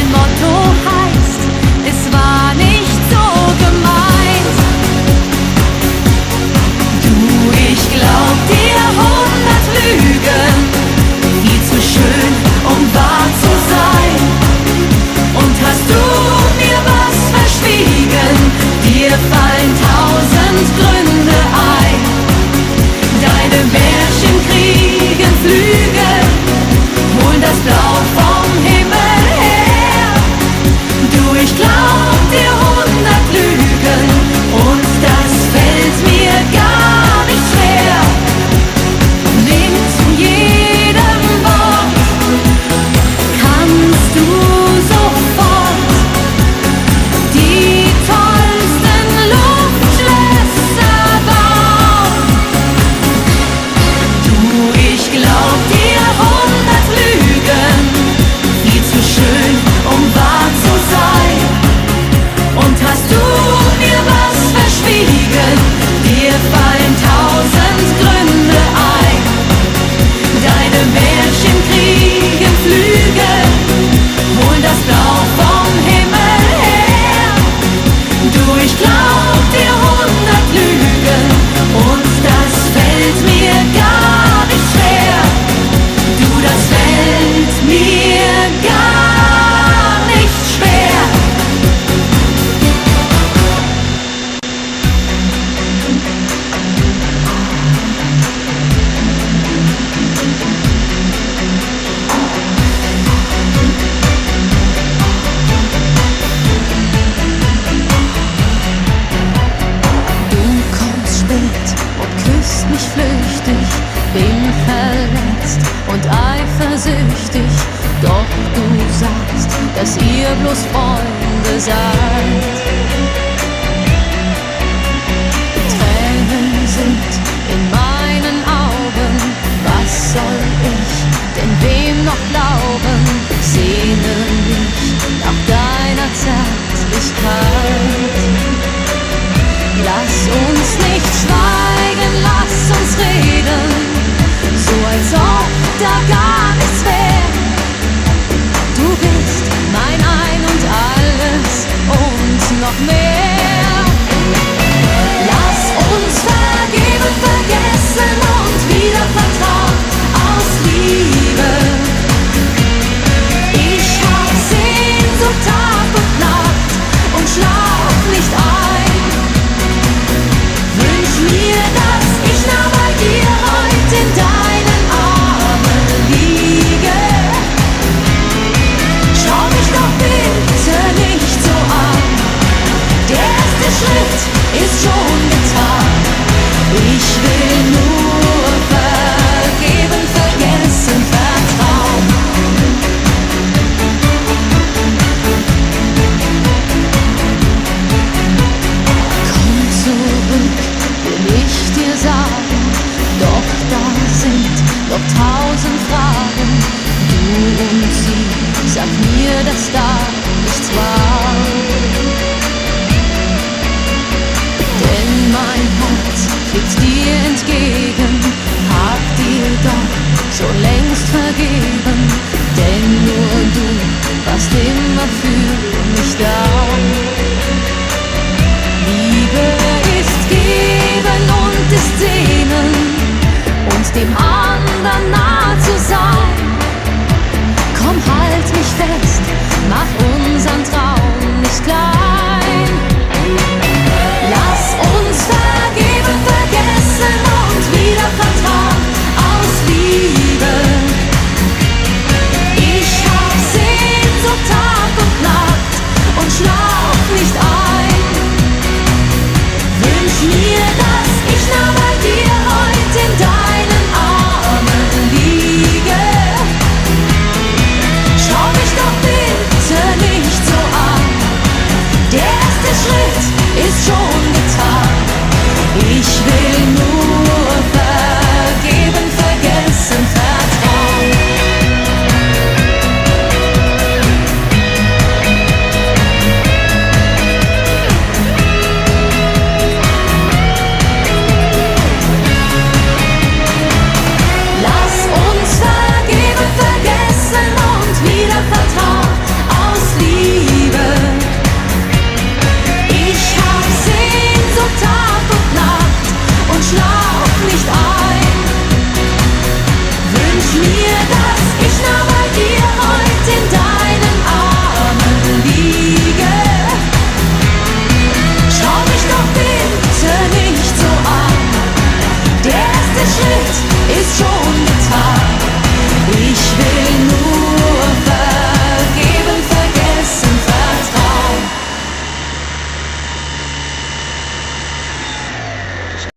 mein Motto heißt, es war nicht so gemeint. Du, ich glaub dir 100 Lügen, viel zu schön, um wahr zu sein. Und hast du mir was verschwiegen, dir fallen 1000 Gründe ein. Deine Märchen kriegen Flügel, holen das Blau vom Himmel her. Du, ich glaub dir 100 Lügen und das fällt mir gar nicht schwer. Mit jedem Wort kannst du sofort die tollsten Luftschlösser bauen. Du, ich glaub dir 100 Lügen, viel zu schön, um wahr zu sein. Und hast du mir was verschwiegen, dir fallen 1000 Gründe ein. Deine Märchen kriegen Flügel, holen das Blau vom Himmel her. Du, ich glaub dir 100 Lügen und das fällt mir gar nicht schwer. Du, das fällt mir gar nicht schwer. Du kommst spät und küsst mich flüchtig, bin verletzt und eifersüchtig. Doch du sagst, dass ihr bloß Freunde seid. Tränen sind in meinen Augen, was soll ich denn wem noch glauben? Sehne mich nach deiner Zärtlichkeit. Lass uns nicht schweigen, lass uns reden, so als ob da gar nichts wär. Du bist mein Ein und Alles und noch mehr. Lass uns vergeben, vergessen und wieder vertrauen aus Liebe. Ich hab Sehnsucht Tag und Nacht und schlaf nicht ein. Wünsch mir, dass ich nah bei dir heut in deinen Armen liege. Schau mich doch bitte nicht so an, der erste Schritt ist schon getan. Ich will nur vergeben, vergessen, vertrauen. Komm zurück, will ich dir sagen, doch da sind noch 1000 Fragen. Du und sie, sag mir, dass da nichts war. Denn mein Herz fliegt dir entgegen, hab dir doch schon längst vergeben. Denn nur du warst immer für